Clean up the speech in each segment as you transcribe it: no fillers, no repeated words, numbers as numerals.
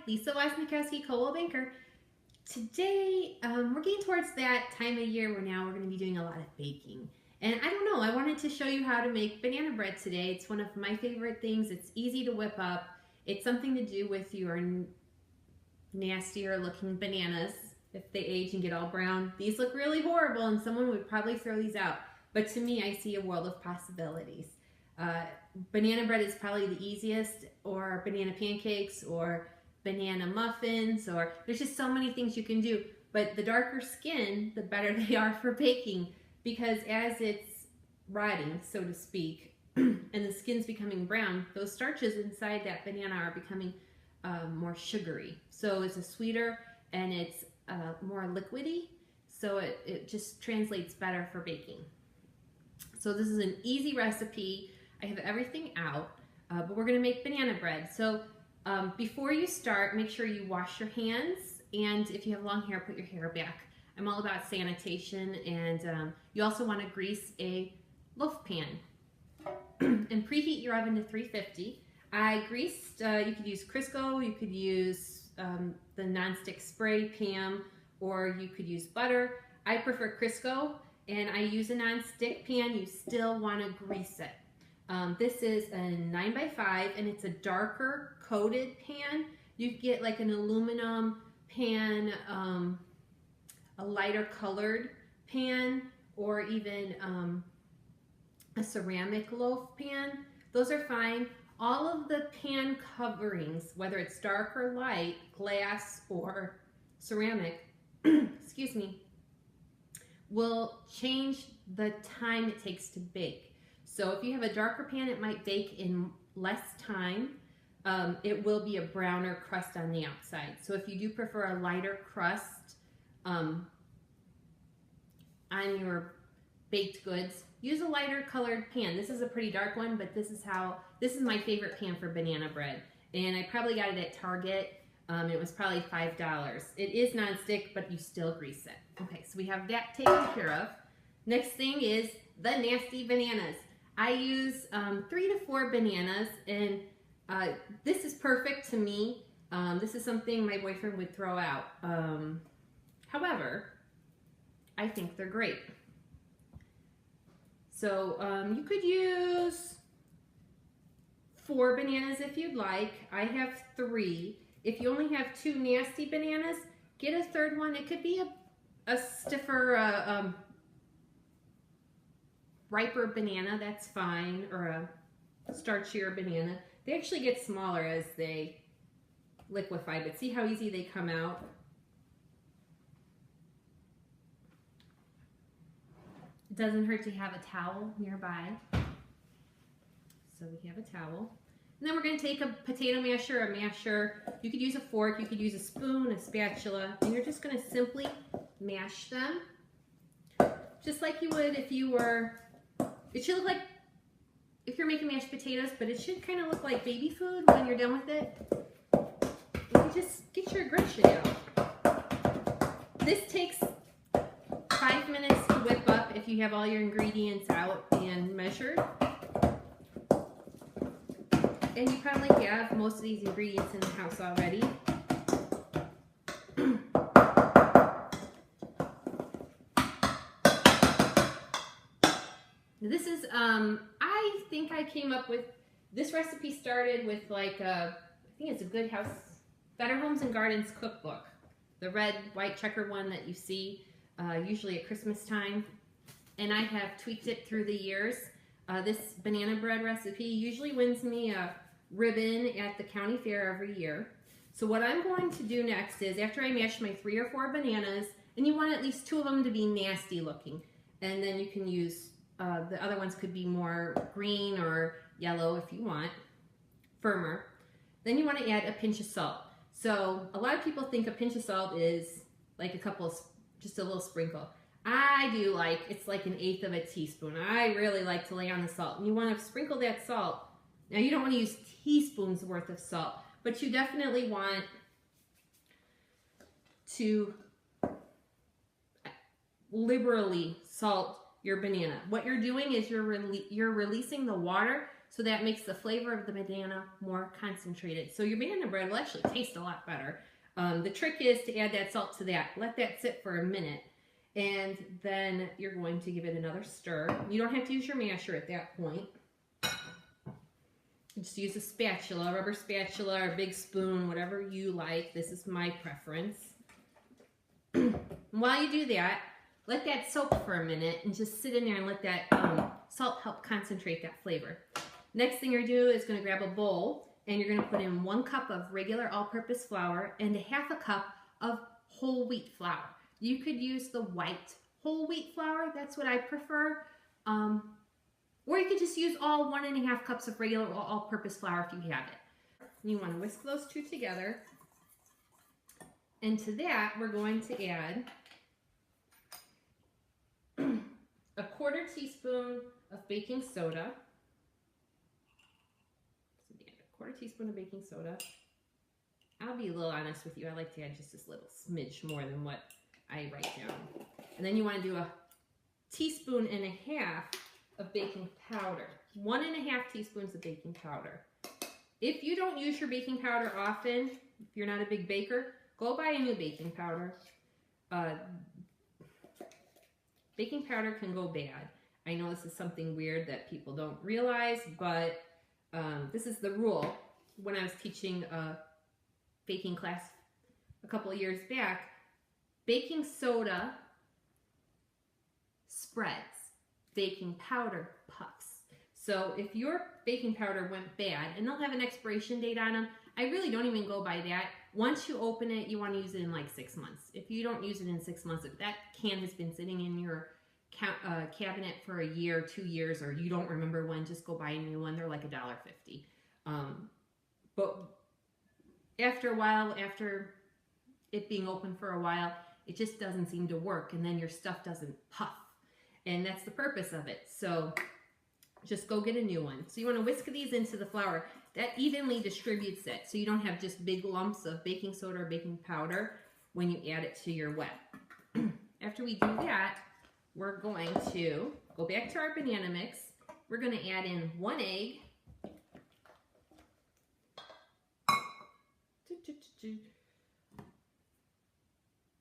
Lisa Woz Coldwell Banker. Today, we're getting towards that time of year where now we're going to be doing a lot of baking. And I don't know, I wanted to show you how to make banana bread today. It's one of my favorite things. It's easy to whip up. It's something to do with your nastier looking bananas. If they age and get all brown, these look really horrible and someone would probably throw these out. But to me, I see a world of possibilities. Banana bread is probably the easiest, or banana pancakes, or banana muffins, or there's just so many things you can do. But the darker skin, the better they are for baking, because as it's rotting, so to speak, and the skin's becoming brown, those starches inside that banana are becoming more sugary. So it's a sweeter and it's more liquidy, so it just translates better for baking. So this is an easy recipe. I have everything out, but we're gonna make banana bread. So before you start, make sure you wash your hands, and if you have long hair, put your hair back. I'm all about sanitation, and you also wanna grease a loaf pan. And preheat your oven to 350. I greased, you could use Crisco, you could use the nonstick spray pan, or you could use butter. I prefer Crisco, and I use a non-stick pan. You still want to grease it. This is a 9x5, and it's a darker coated pan. You could get like an aluminum pan, a lighter colored pan, or even a ceramic loaf pan. Those are fine. All of the pan coverings, whether it's dark or light, glass or ceramic, excuse me, will change the time it takes to bake. So if you have a darker pan, it might bake in less time. It will be a browner crust on the outside. So if you do prefer a lighter crust on your baked goods, use a lighter colored pan. This is a pretty dark one, but this is my favorite pan for banana bread. And I probably got it at Target. It was probably $5. It is nonstick, but you still grease it. Okay, so we have that taken care of. Next thing is the nasty bananas. I use 3 to 4 bananas, and this is perfect to me. This is something my boyfriend would throw out. However, I think they're great. So you could use 4 bananas if you'd like. I have 3. If you only have 2 nasty bananas, get a third one. It could be a stiffer, riper banana, that's fine, or a starchier banana. They actually get smaller as they liquefy, but see how easy they come out? It doesn't hurt to have a towel nearby. So we have a towel. And then we're going to take a potato masher, a masher. You could use a fork, you could use a spoon, a spatula, and you're just going to simply mash them. Just like you would if you were, it should look like, if you're making mashed potatoes, but it should kind of look like baby food when you're done with it. You just get your aggression out. This takes 5 minutes to whip up if you have all your ingredients out and measured. And you probably have most of these ingredients in the house already. This is, I think I came up with, this recipe started with like I think it's a Good House, Better Homes and Gardens cookbook. The red, white checker one that you see usually at Christmas time. And I have tweaked it through the years. This banana bread recipe usually wins me a ribbon at the county fair every year. So what I'm going to do next is, after I mash my 3 or 4 bananas, and you want at least 2 of them to be nasty looking, and then you can use, the other ones could be more green or yellow if you want, firmer. Then you want to add a pinch of salt. So a lot of people think a pinch of salt is like a couple of, just a little sprinkle. I do like, it's like 1/8 of a teaspoon. I really like to lay on the salt. And you want to sprinkle that salt. Now you don't want to use teaspoons worth of salt, but you definitely want to liberally salt your banana. What you're doing is you're releasing the water so that makes the flavor of the banana more concentrated. So your banana bread will actually taste a lot better. The trick is to add that salt to that. Let that sit for a minute, and then you're going to give it another stir. You don't have to use your masher at that point. Just use a spatula, a rubber spatula, or a big spoon, whatever you like. This is my preference. While you do that, let that soak for a minute and just sit in there and let that salt help concentrate that flavor. Next thing you're going to do is going to grab a bowl, and you're going to put in 1 cup of regular all-purpose flour and 1/2 cup of whole wheat flour. You could use the white whole wheat flour. That's what I prefer. Or you could just use all 1 1/2 cups of regular all-purpose flour if you have it. You want to whisk those two together. And to that, we're going to add a 1/4 teaspoon of baking soda. So add a 1/4 teaspoon of baking soda. I'll be a little honest with you. I like to add just this little smidge more than what I write down. And then you want to do a 1.5 teaspoons of baking powder. 1 1/2 teaspoons of baking powder. If you don't use your baking powder often, if you're not a big baker, go buy a new baking powder. Baking powder can go bad. I know this is something weird that people don't realize, but this is the rule. When I was teaching a baking class a couple of years back, baking soda spreads, baking powder puffs. So if your baking powder went bad, and they'll have an expiration date on them, I really don't even go by that. Once you open it, you want to use it in like 6 months. If you don't use it in 6 months, if that can has been sitting in your cabinet for a year, 2 years, or you don't remember when, just go buy a new one. They're like $1.50. But after a while, after it being open for a while, it just doesn't seem to work, and then your stuff doesn't puff. And that's the purpose of it. So just go get a new one. So you want to whisk these into the flour. That evenly distributes it, so you don't have just big lumps of baking soda or baking powder when you add it to your wet. After we do that, we're going to go back to our banana mix. We're going to add in 1 egg,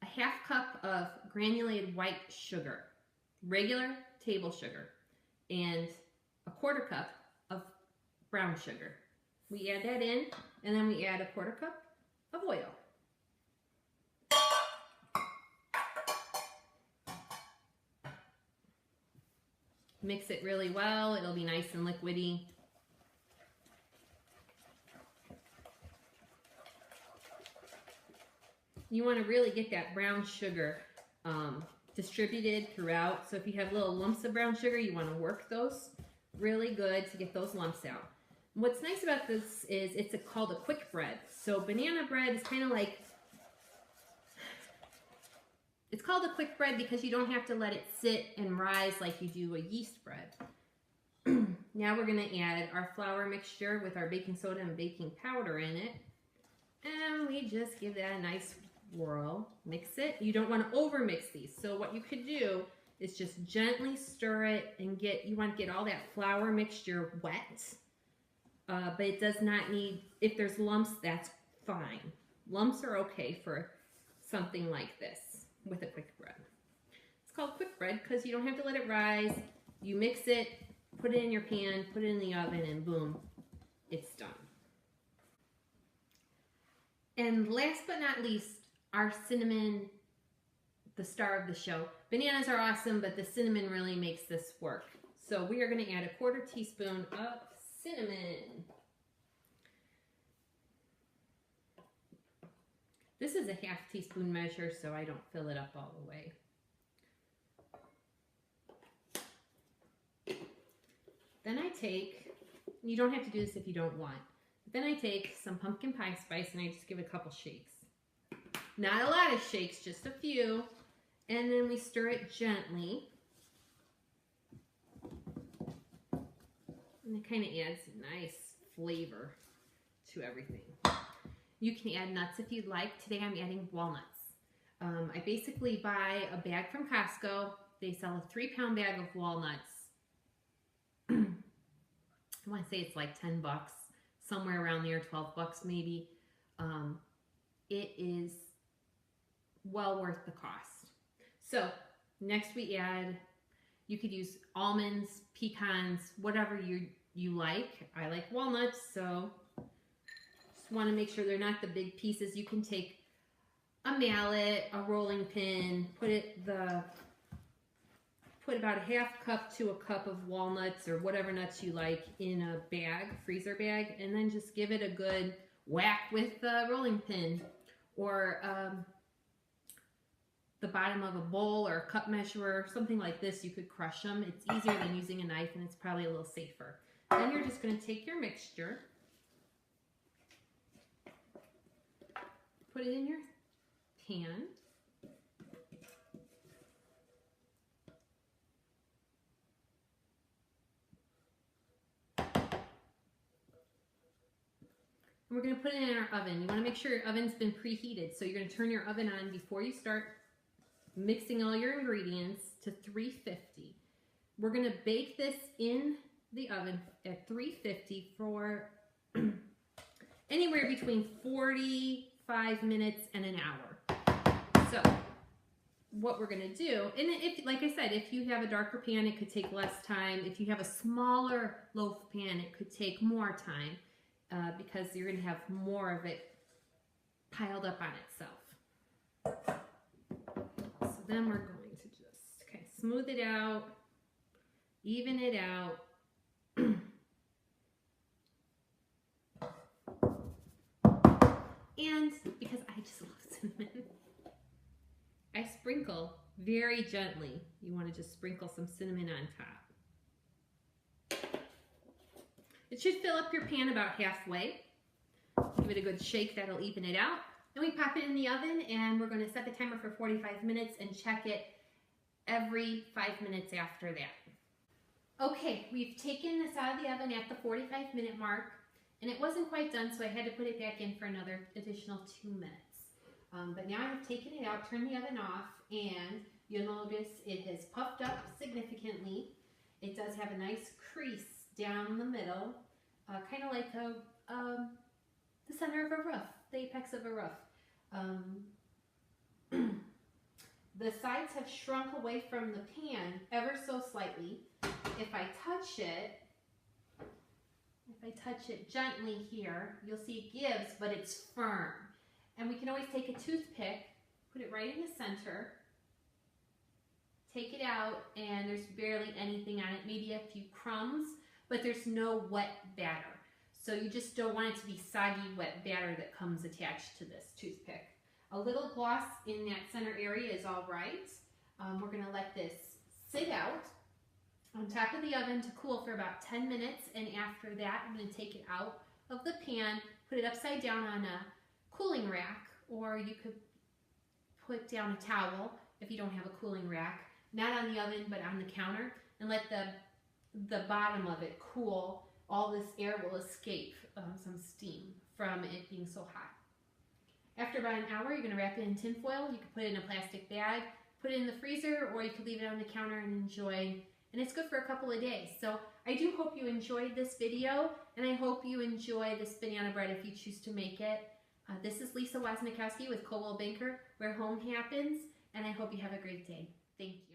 a 1/2 cup of granulated white sugar, regular table sugar, and a 1/4 cup of brown sugar. We add that in, and then we add a 1/4 cup of oil. Mix it really well. It'll be nice and liquidy. You want to really get that brown sugar distributed throughout. So if you have little lumps of brown sugar, you want to work those really good to get those lumps out. What's nice about this is it's called a quick bread. So banana bread is kind of like, it's called a quick bread because you don't have to let it sit and rise like you do a yeast bread. Now we're going to add our flour mixture with our baking soda and baking powder in it. And we just give that a nice swirl. Mix it. You don't want to over mix these. So what you could do is just gently stir it and you want to get all that flour mixture wet. But it does not need, if there's lumps, that's fine. Lumps are okay for something like this with a quick bread. It's called quick bread because you don't have to let it rise. You mix it, put it in your pan, put it in the oven, and boom, it's done. And last but not least, our cinnamon, the star of the show. Bananas are awesome, but the cinnamon really makes this work. So we are going to add a 1/4 teaspoon of cinnamon. This is a 1/2 teaspoon measure, so I don't fill it up all the way. Then I take, you don't have to do this if you don't want, but then I take some pumpkin pie spice and I just give it a couple shakes. Not a lot of shakes, just a few. And then we stir it gently. And it kind of adds a nice flavor to everything. You can add nuts if you'd like. Today I'm adding walnuts. I basically buy a bag from Costco. They sell a 3-pound bag of walnuts. I want to say it's like 10 bucks, somewhere around there, 12 bucks maybe. It is well worth the cost. So next we add, you could use almonds, pecans, whatever you like. I like walnuts, so just want to make sure they're not the big pieces. You can take a mallet, a rolling pin, put about a half cup to a cup of walnuts or whatever nuts you like in a bag, freezer bag, and then just give it a good whack with the rolling pin or the bottom of a bowl or a cup measurer, something like this. You could crush them. It's easier than using a knife, and it's probably a little safer. Then you're just going to take your mixture, put it in your pan. And we're going to put it in our oven. You want to make sure your oven's been preheated. So you're going to turn your oven on before you start mixing all your ingredients to 350. We're going to bake this in the oven at 350 for anywhere between 45 minutes and an hour. So what we're going to do, and if, like I said, if you have a darker pan, it could take less time. If you have a smaller loaf pan, it could take more time. Because you're going to have more of it piled up on itself. So then we're going to just kind of smooth it out, even it out. And because I just love cinnamon, I sprinkle very gently. You want to just sprinkle some cinnamon on top. It should fill up your pan about halfway. Give it a good shake, that'll even it out. Then we pop it in the oven and we're going to set the timer for 45 minutes and check it every 5 minutes after that. Okay, we've taken this out of the oven at the 45-minute mark, and it wasn't quite done, so I had to put it back in for another additional 2 minutes. But now I've taken it out, turned the oven off, and you'll notice it has puffed up significantly. It does have a nice crease down the middle, kind of like the center of a roof, the apex of a roof. The sides have shrunk away from the pan ever so slightly. If I touch it gently here, you'll see it gives, but it's firm. And we can always take a toothpick, put it right in the center, take it out, and there's barely anything on it, maybe a few crumbs, but there's no wet batter. So you just don't want it to be soggy, wet batter that comes attached to this toothpick. A little gloss in that center area is all right. We're going to let this sit out on top of the oven to cool for about 10 minutes, and after that I'm going to take it out of the pan, put it upside down on a cooling rack, or you could put down a towel if you don't have a cooling rack, not on the oven but on the counter, and let the bottom of it cool. All this air will escape some steam from it being so hot. After about an hour, you're going to wrap it in tin foil. You can put it in a plastic bag, put it in the freezer, or you could leave it on the counter and enjoy. And it's good for a couple of days. So I do hope you enjoyed this video, and I hope you enjoy this banana bread if you choose to make it. This is Lisa Woz with Coldwell Banker, where home happens, and I hope you have a great day. Thank you.